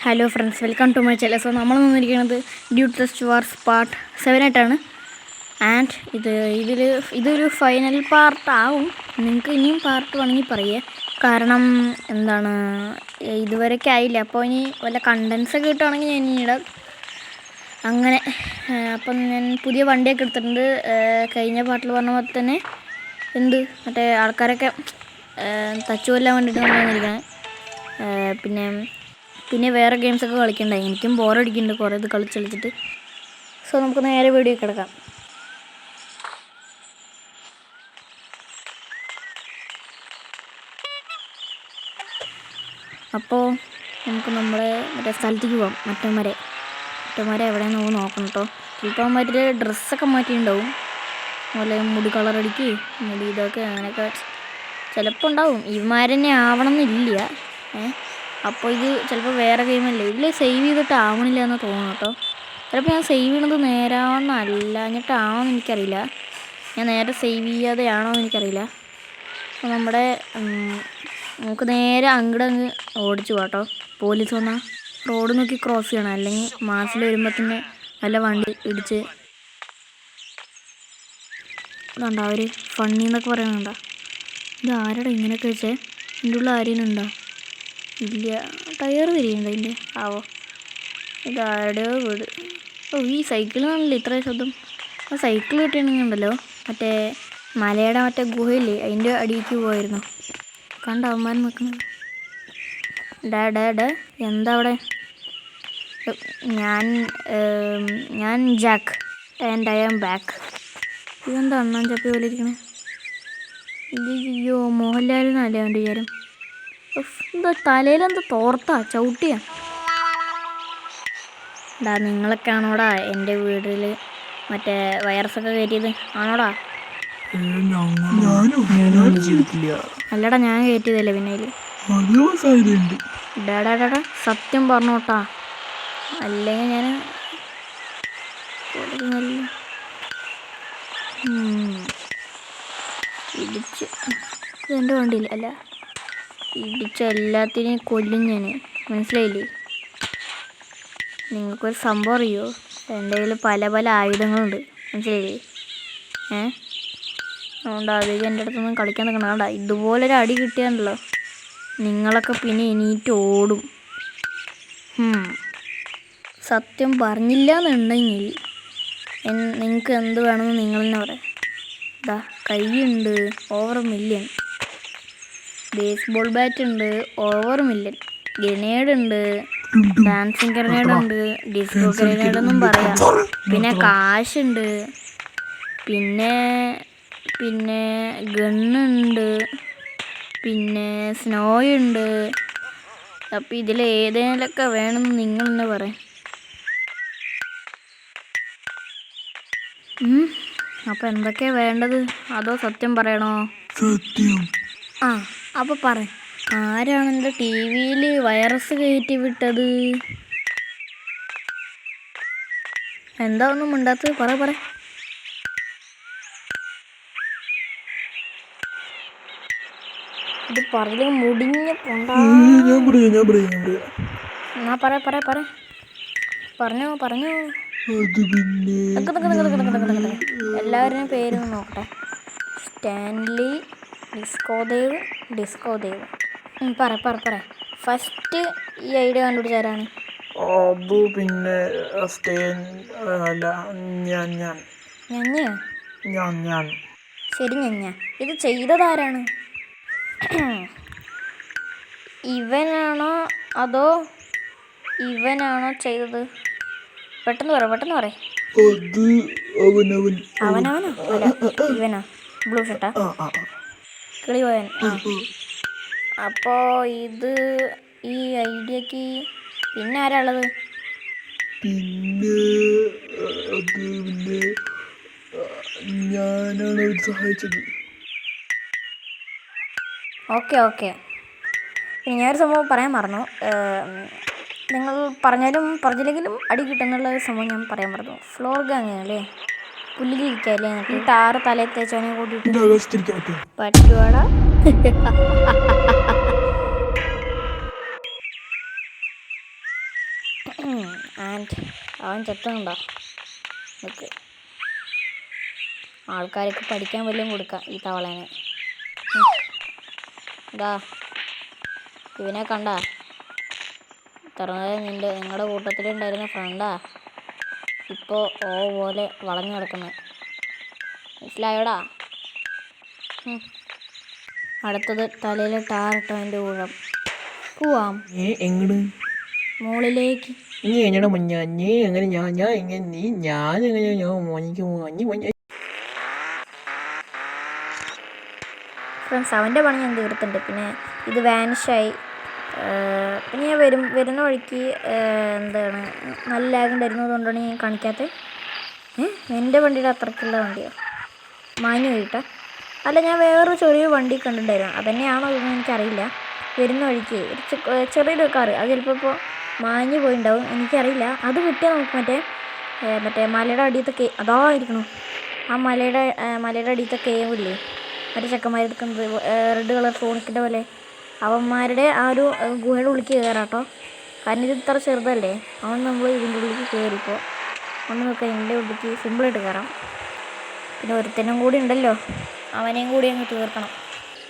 Hello friends, welcome to my channel. So നമ്മൾ വന്നിരിക്കുന്നത് ഡ്യൂട്ട് test wars part 7 ആയിട്ടാണ്. And ഇതൊരു ഫൈനൽ പാർട്ടാവും. നിങ്ങൾക്ക് ഇനിയും പാർട്ട് വേണമെങ്കിൽ പറയുക. കാരണം എന്താണ്, ഇതുവരെയൊക്കെ ആയില്ല. അപ്പോൾ ഇനി വല്ല കണ്ടൻസൊക്കെ കിട്ടുകയാണെങ്കിൽ ഞാൻ ഇനി ഇടാം. അങ്ങനെ അപ്പം ഞാൻ പുതിയ വണ്ടിയൊക്കെ എടുത്തിട്ടുണ്ട്. കഴിഞ്ഞ പാർട്ടിൽ പറഞ്ഞ പോലെ തന്നെ മറ്റേ ആൾക്കാരൊക്കെ തച്ചു കൊല്ലാൻ വേണ്ടിയിട്ട് നമ്മൾ വന്നിരിക്കുകയാണ്. പിന്നെ വേറെ ഗെയിംസൊക്കെ കളിക്കണ്ടായി. എനിക്കും ബോറടിക്കുന്നുണ്ട് കുറേ ഇത് കളിച്ചിട്ട്. സോ നമുക്ക് നേരെ വീഡിയോ കിടക്കാം. അപ്പോൾ നമുക്ക് നമ്മുടെ മറ്റേ സ്ഥലത്തേക്ക് പോകാം. മറ്റന്മാരെ എവിടെയാണെന്ന് നമുക്ക് നോക്കണം കേട്ടോ. ചിലപ്പോൾ മറ്റേ ഡ്രസ്സൊക്കെ മാറ്റിയിട്ടുണ്ടാവും. അതുപോലെ മുടി കളറടിക്ക്, മുടി ഇതൊക്കെ അങ്ങനെയൊക്കെ ചിലപ്പോൾ ഉണ്ടാവും. ഇവന്മാർ തന്നെ ആവണം എന്നില്ല. അപ്പോൾ ഇത് ചിലപ്പോൾ വേറെ ഗെയിമല്ലേ, ഇതിൽ സേവ് ചെയ്തിട്ട് ആവണില്ല എന്ന് തോന്നുന്നു കേട്ടോ. ചിലപ്പോൾ ഞാൻ സേവ് ചെയ്യണത് നേരാവെന്നല്ല, എന്നിട്ടാണോന്ന് എനിക്കറിയില്ല. ഞാൻ നേരെ സേവ് ചെയ്യാതെയാണോ എന്ന് എനിക്കറിയില്ല. അപ്പോൾ നമുക്ക് നേരെ അങ്ങ് ഓടിച്ചു പോകാം. പോലീസ് വന്നാൽ റോഡ് നോക്കി ക്രോസ് ചെയ്യണം, അല്ലെങ്കിൽ മാസിൽ വരുമ്പോൾ തന്നെ വല്ല വണ്ടി ഇടിച്ച് ഇതുണ്ടോ അവർ ഫണ്ണി എന്നൊക്കെ പറയുന്നുണ്ടോ. ഇത് ആരുടെ ഇങ്ങനെയൊക്കെ വെച്ചേ? എൻ്റെ ഉള്ള ആരെയും ഉണ്ടോ? ഇല്ല. ടയർ തിരിയുന്നുണ്ടോ ഇതിൻ്റെ? ആവോ, ഇതാരുടെയോ വീട്. ഈ സൈക്കിളിനാണല്ലോ ഇത്ര ശബ്ദം. ആ സൈക്കിൾ കിട്ടിയിട്ടുണ്ടെങ്കിൽ ഉണ്ടല്ലോ, മറ്റേ മലയുടെ മറ്റേ ഗുഹയില്ലേ, അതിൻ്റെ അടിയിലേക്ക് പോയിരുന്നു. കണ്ട അവന്മാർ നിൽക്കുന്നത്. ഡേ എന്താ അവിടെ? ഞാൻ Jack and I am back. ഇതെന്താ അണ്ണാൻ ചപ്പി പോലെ ഇരിക്കണേ? അയ്യോ, മോഹൻലാലിനല്ലേ അവൻ്റെ വിചാരം? എന്താ തലയിലെന്താ തോർത്താ ചവിട്ടിയാ? നിങ്ങളൊക്കെ ആണോടാ എൻ്റെ വീട്ടിൽ മറ്റേ വൈറസൊക്കെ കയറ്റിയത്? ആണോടാ? അല്ലടാ, ഞാൻ കയറ്റിയതല്ലേ. പിന്നെ ഡാടാ സത്യം പറഞ്ഞോട്ടാ, അല്ലെങ്കിൽ ഞാൻ ഇടിച്ച് ഇതെൻ്റെ വണ്ടിയില്ല. അല്ല, ഇടിച്ച എല്ലാത്തിനെയും കൊല്ലും ഞാൻ, മനസ്സിലായില്ലേ? നിങ്ങൾക്കൊരു സംഭവം അറിയോ? എൻ്റെ കയ്യിൽ പല ആയുധങ്ങളുണ്ട്, മനസ്സിലായില്ലേ? അതുകൊണ്ട് അധികം എൻ്റെ അടുത്തൊന്നും കളിക്കാൻ നിൽക്കണം. കണ്ട, ഇതുപോലൊരു അടി കിട്ടിയാണല്ലോ നിങ്ങളൊക്കെ പിന്നെ എണീറ്റ് ഓടും. സത്യം പറഞ്ഞില്ല എന്നുണ്ടെങ്കിൽ നിങ്ങൾക്ക് എന്ത് വേണമെന്ന് നിങ്ങൾ തന്നെ പറയാം. കൈയുണ്ട് $1,000,000, ബേസ്ബോൾ ബാറ്റ് ഉണ്ട് $1,000,000, ഗ്രനേഡ് ഉണ്ട്, ഡാൻസിങ് ഗ്രനേഡ് ഉണ്ട്, ഡിസ്കോ ഗ്രനേഡ് എന്നും പറയാം. പിന്നെ കാശുണ്ട്, പിന്നെ ഗണ്ണുണ്ട്, പിന്നെ സ്നോയുണ്ട്. അപ്പം ഇതിൽ ഏതേലൊക്കെ വേണമെന്ന് നിങ്ങൾ തന്നെ പറയാം. അപ്പം എന്തൊക്കെയാണ് വേണ്ടത്? അതോ സത്യം പറയണോ? സത്യം. അപ്പോൾ പറ, ആരാണ് എൻ്റെ ടി വിയിൽ വൈറസ് കയറ്റി വിട്ടത്? എന്താ ഒന്നും മിണ്ടാത്തത്? പറ. ഇത് പറഞ്ഞ മുടിഞ്ഞ പൊണ്ടാ. എന്നാ പറ. പറഞ്ഞു. എല്ലാവരുടെയും പേര് നോക്കട്ടെ. സ്റ്റാൻലി, ഡിസ്കോദേവ്. പറ. ഫസ്റ്റ് ഈ ഐഡിയ കണ്ടുപിടിച്ചാരാണ്? അത് പിന്നെ ഞാൻ. ശരി, ഇത് ചെയ്തതാരാണ്? ഇവനാണോ അതോ ഇവനാണോ ചെയ്തത്? പെട്ടെന്ന് പറ. അവനവനോ? അല്ല, ഇവനോ? ബ്ലൂ ഷർട്ടാ, കിളി പോയൻ. അപ്പോൾ ഇത് ഈ ഐഡിയക്ക് പിന്നെ ആരാ ഉള്ളത്? ഞാനാണ് സഹായിച്ചത്. ഓക്കെ. പിന്നെ ഞാനൊരു സംഭവം പറയാൻ മറന്നു. നിങ്ങൾ പറഞ്ഞാലും പറഞ്ഞില്ലെങ്കിലും അടി കിട്ടുന്നുള്ള ഒരു സംഭവം ഞാൻ പറയാൻ മറന്നു. ഫ്ലോർ ഗാങ് അല്ലേ, പുല്ലിലിരിക്കല്ലേ, എന്നിട്ട് ടാറ് തലയിൽ തേച്ചവനെ കൂട്ടിയിട്ട് പറ്റുവാടാ. ആൻഡ് അവൻ ചത്തുണ്ടോ? നിൽക്ക്, ആൾക്കാർക്ക് പഠിക്കാൻ വല്ലതും കൊടുക്കാം ഈ തവളേനെ. ഇതാ ഇവനെ കണ്ടാ? ഇത്ര നേരം നിങ്ങളുടെ കൂട്ടത്തിലുണ്ടായിരുന്ന ഫ്രണ്ടാ ഇപ്പോൾ പോലെ വളഞ്ഞു കിടക്കുന്നത്. മനസ്സിലായോടാ? അടുത്തത് തലയിൽ ടാറിട്ടവൻ്റെ ഊഴം. പോവാം എങ്ങട് മുകളിലേക്ക്. നീ എങ്ങനെ മഞ്ഞ നീ എങ്ങനെ ഞാൻ എങ്ങനെ നീ ഞാൻ എങ്ങനെ ഞാൻ മഞ്ഞ മഞ്ഞ മഞ്ഞ. ഫ്രണ്ട്സ്, അവൻ്റെ പണി ഞാൻ തീർത്തിട്ടുണ്ട്. പിന്നെ ഇത് വാനിഷായി. പിന്നെ ഞാൻ വരുന്ന വഴിക്ക് എന്താണ് നല്ല ലാഗ് ഉണ്ടായിരുന്നതുകൊണ്ടാണ് ഞാൻ കാണിക്കാത്തത്. എൻ്റെ വണ്ടിയുടെ അത്രയ്ക്കുള്ള വണ്ടിയാണ് മാഞ്ഞു പോയിട്ടാ. അല്ല, ഞാൻ വേറൊരു ചെറിയ വണ്ടി കണ്ടിട്ടുണ്ടായിരുന്നു. അതുതന്നെയാണോ ഇതൊന്നും എനിക്കറിയില്ല. വരുന്ന വഴിക്ക് ഒരു ചെറിയൊരു കാറ്, അത് ചിലപ്പോൾ ഇപ്പോൾ മാഞ്ഞു പോയിണ്ടാവും, എനിക്കറിയില്ല. അത് കിട്ടിയാൽ നമുക്ക് മറ്റേ മലയുടെ അടിയത്തെ അതായിരിക്കണം. ആ മലയുടെ അടിയത്തെ കേവില്ലേ, മറ്റേ ചെക്കന്മാരെടുക്കുന്നത് റെഡ് കളർ ഫോണിക്കിൻ്റെ പോലെ, അവന്മാരുടെ ആ ഒരു ഗുഹയുടെ ഉള്ളിലേക്ക് കയറാം കേട്ടോ. കാരണം ഇത് ഇത്ര ചെറുതല്ലേ, അതുകൊണ്ട് നമ്മൾ ഇതിൻ്റെ ഉള്ളിലേക്ക് കയറിപ്പോൾ ഒന്ന് നോക്കാം. ഇതിൻ്റെ ഉള്ളിലേക്ക് സിമ്പിളായിട്ട് കയറാം. പിന്നെ ഒരുത്തനും കൂടി ഉണ്ടല്ലോ, അവനെയും കൂടി അങ്ങ് തീർക്കണം.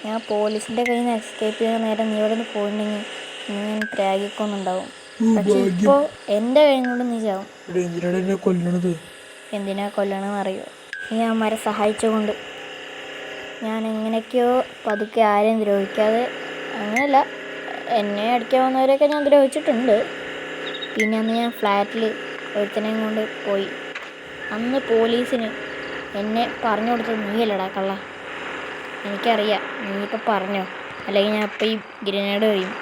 ഞാൻ പോലീസിൻ്റെ കയ്യിൽ നിന്ന് എസ്കേപ്പ് ചെയ്യുന്ന നേരം നീ ഇവിടെ നിന്ന് പോയിട്ടുണ്ടെങ്കിൽ ഞാൻ പ്രാഗിക്കൊന്നുണ്ടാവും. പക്ഷെ ഇപ്പോൾ എൻ്റെ കയ്യിൽ കൊണ്ട് നീ ചാവും. എന്തിനാ കൊല്ലണമെന്ന് അറിയോ? നീ അമ്മമാരെ സഹായിച്ചുകൊണ്ട്. ഞാൻ എങ്ങനെയൊക്കെയോ പതുക്കെ ആരെയും ദ്രോഹിക്കാതെ, അങ്ങനെയല്ല, എന്നെ അടിക്കാൻ വന്നവരെയൊക്കെ ഞാൻ ദ്രോഹിച്ചിട്ടുണ്ട്. പിന്നെ അന്ന് ഞാൻ ഫ്ലാറ്റിൽ ഒരുത്തനെയും കൊണ്ട് പോയി. അന്ന് പോലീസിന് എന്നെ പറഞ്ഞു കൊടുത്തത് നീയല്ലടാ കള്ള. എനിക്കറിയാം, നീ ഇപ്പം പറഞ്ഞോ, അല്ലെങ്കിൽ ഞാൻ ഇപ്പം ഈ ഗ്രനേഡ് കഴിയും.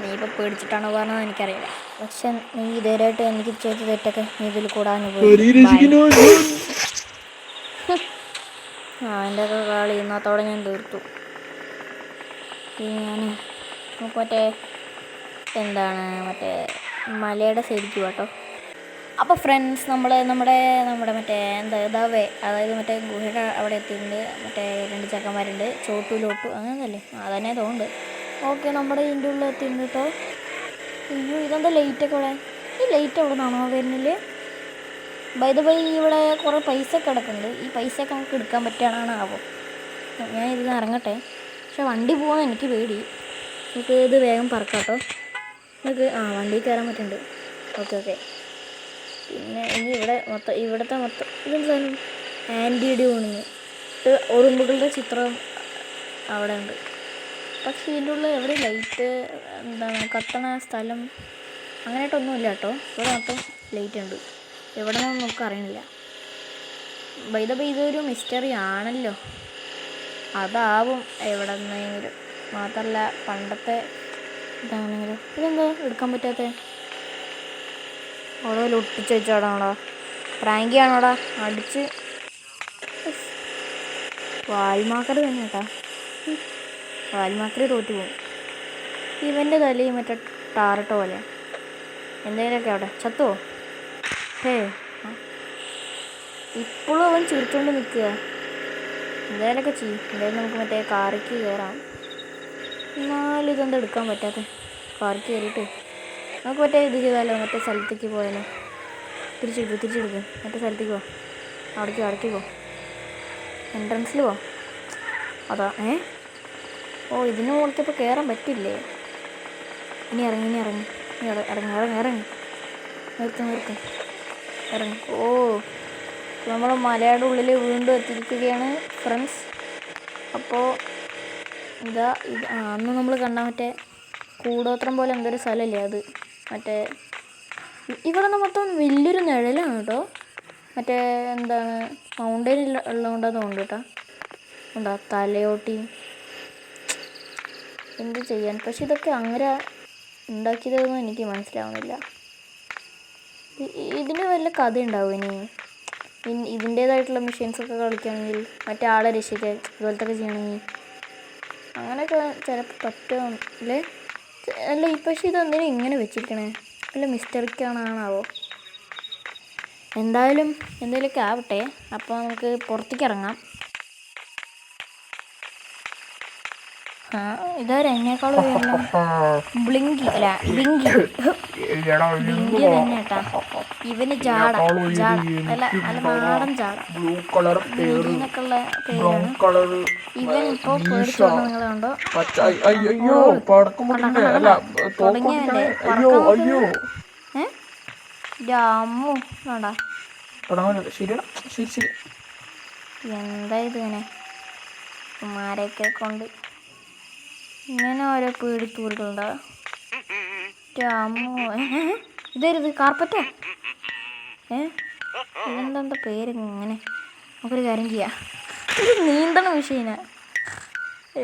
നീ ഇപ്പം പേടിച്ചിട്ടാണോ പറഞ്ഞത് എനിക്കറിയില്ല. പക്ഷെ നീ ഇതേരായിട്ട് എനിക്ക് ചെയ്ത തെറ്റൊക്കെ നീ ഇതിൽ കൂടെ അനുഭവിക്കും. അവൻ്റെ ഒക്കെ കളി ഇന്നത്തോടെ ഞാൻ തീർത്തു. ഞാൻ നമുക്ക് മറ്റേ മലയുടെ സൈഡിലേക്ക് കേട്ടോ. അപ്പോൾ ഫ്രണ്ട്സ്, നമ്മുടെ ഇതാവേ, അതായത് മറ്റേ ഗുഹയുടെ അവിടെ എത്തിയിട്ടുണ്ട്. മറ്റേ 2 ചക്കന്മാരുണ്ട്, ചോട്ടു അങ്ങനെയല്ലേ, അതന്നെ തോന്നുന്നുണ്ട്. ഓക്കെ, നമ്മുടെ ഇതിൻ്റെ ഉള്ളിൽ എത്തിയിട്ടുണ്ട് കേട്ടോ. അയ്യോ, ഇതെന്താ ലൈറ്റൊക്കെ ഇവിടെ? ഈ ലൈറ്റ് എവിടെ നിന്നാണോ വരുന്നില്ലേ? ബൈ ഇവിടെ കുറേ പൈസ ഒക്കെ കിടക്കുന്നുണ്ട്. ഈ പൈസയൊക്കെ നമുക്ക് എടുക്കാൻ പറ്റുകയാണോ ആവോ? ഞാൻ ഇതിൽ ഇറങ്ങട്ടെ. പക്ഷെ വണ്ടി പോകാൻ എനിക്ക് പേടി. നമുക്ക് ഇത് വേഗം പറക്കാം കേട്ടോ. നമുക്ക് വണ്ടിയിൽ കയറാൻ പറ്റുന്നുണ്ട്. ഓക്കെ. പിന്നെ ഇനി ഇവിടുത്തെ മൊത്തം ഇതെന്താ സാധനം? ആൻറ്റിയുടെ ഊണിങ് ഉറുമ്പുകളുടെ ചിത്രം അവിടെ ഉണ്ട്. പക്ഷേ ഇതിൻ്റെ ഉള്ളിൽ എവിടെ ലൈറ്റ് കത്തണ സ്ഥലം അങ്ങനെയായിട്ടൊന്നുമില്ല കേട്ടോ. ഇവിടെ മൊത്തം ലൈറ്റ് ഉണ്ട്. എവിടെ നിന്നൊന്നും നമുക്ക് അറിയണില്ല. ഇതൊരു മിസ്റ്ററി ആണല്ലോ. അതാവും എവിടെ നിന്നെങ്കിലും. മാത്രമല്ല പണ്ടത്തെ ഇതാണെങ്കിലും. ഇതെന്താ എടുക്കാൻ പറ്റാത്ത? ഓരോ ഒട്ടിച്ച് വെച്ചാടാണോടാ? പ്രാങ്കിയാണോടാ? അടിച്ച് വാൽമാക്കർ തന്നെ കേട്ടാ. വാൽമാക്കർ തോറ്റു പോകും. ഇവൻ്റെ തലയും മറ്റേ ടാറിട്ട പോലെ എന്തെങ്കിലുമൊക്കെ അവിടെ ചത്തുവോ? ഇപ്പോഴും അവൻ ചിരിച്ചോണ്ട് നിൽക്കുക. എന്തായാലൊക്കെ ചെയ്യും. എന്തായാലും നമുക്ക് മറ്റേ കാറിക്ക് കയറാം. എന്നാലും ഇതെന്താ എടുക്കാൻ പറ്റാത്ത? കാറിക്ക് കയറിയിട്ട് നമുക്ക് മറ്റേ ഇത് ചെയ്താലോ, മറ്റേ സ്ഥലത്തേക്ക് പോയാലോ? തിരിച്ചെടുക്കും. മറ്റേ സ്ഥലത്തേക്ക് പോവാം. അവിടേക്ക് പോ. എൻട്രൻസിൽ പോ. അതാ ഇതിന് മുകളിലേക്ക് കയറാൻ പറ്റില്ലേ? ഇനി ഇറങ്ങി നിർത്ത്. ഇറങ്ങി. നമ്മൾ മലയുടെ ഉള്ളിൽ വീണ്ടും എത്തിയിരിക്കുകയാണ് ഫ്രണ്ട്സ്. അപ്പോൾ അന്ന് നമ്മൾ കണ്ട മറ്റേ കൂടോത്രം പോലെ എന്തൊരു സ്ഥലമല്ലേ അത്. മറ്റേ ഇവിടെ നിന്ന് മൊത്തം വലിയൊരു നിഴലാണ് കേട്ടോ. മറ്റേ മൗണ്ടൈൻ ഉള്ളതുകൊണ്ടാന്ന് തോന്നുന്നു കേട്ടോ. എന്താ തലയോട്ടിയും എന്ത് ചെയ്യാൻ. പക്ഷെ ഇതൊക്കെ അങ്ങനെ ഉണ്ടാക്കിയതൊന്നും എനിക്ക് മനസ്സിലാവുന്നില്ല. ഇതിന് വല്ല കഥ ഉണ്ടാവും ഇനി. ഇതിൻ്റേതായിട്ടുള്ള മെഷീൻസൊക്കെ കളിക്കുകയാണെങ്കിൽ, മറ്റേ ആളെ രക്ഷിക്കുക ഇതുപോലത്തെ ഒക്കെ ചെയ്യണമെങ്കിൽ അങ്ങനെയൊക്കെ ചിലപ്പോൾ പറ്റുമല്ലേ? അല്ല, പക്ഷേ ഇതെന്തിനാ ഇങ്ങനെ വെച്ചിരിക്കണേ? വല്ല മിസ്റ്ററിക്കാണാവോ? എന്തെങ്കിലുമൊക്കെ ആവട്ടെ. അപ്പോൾ നമുക്ക് പുറത്തേക്ക് ഇറങ്ങാം. ആ ഇതാരും എന്നെക്കാളും ഉയരം ബ്ലിങ്കി അല്ല ബിങ്കി ബിങ്കി തന്നെ കേട്ടാ. ഇവന് ജാട ജാട അല്ല നല്ല നാടൻ ജാട. ബ്ലൂ കളർ ബിങ്കി എന്നൊക്കെ ഉള്ള ബ്രൗൺ പേരാണ്. കളർ ഇവൻ ഇപ്പോൾ പേടിച്ചു വന്ന് നിങ്ങൾ കണ്ടോ. അയ്യോ പടക്കം പൊട്ടിക്കണേ അല്ല തുടങ്ങിയവൻ്റെ അയ്യോ പറക്കാൻ അയ്യോ അമ്മു വേണ്ട. തുടങ്ങാനല്ലേ ശരിയാണ് ശരി ശരി. എന്താ ഇതിങ്ങനെ കുമാരൊക്കെ കൊണ്ട് ഇങ്ങനെ ഓരോ പേടിത്തൂറികളുണ്ടോ. അമ്മു ഇതരുത് കാർപ്പറ്റോ. ഇതെന്താ പേര് ഇങ്ങനെ. നമുക്കൊരു കാര്യം ചെയ്യാം, ഇത് നീന്തണ വിഷയന.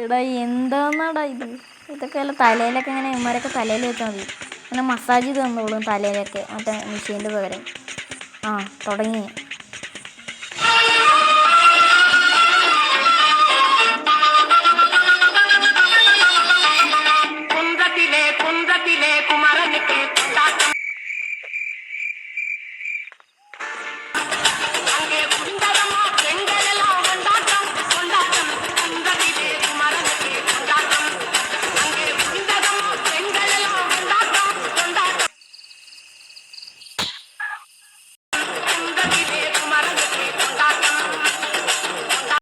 എടാ എന്താന്നാടാ ഇത്. ഇതൊക്കെ അല്ല തലയിലൊക്കെ ഇങ്ങനെ ഇവന്മാരൊക്കെ തലയിൽ വെച്ചാൽ മതി. അങ്ങനെ മസാജ് ചെയ്ത് തന്നോളും തലയിലൊക്കെ മറ്റേ മെഷീൻ്റെ പകരം. ആ തുടങ്ങി.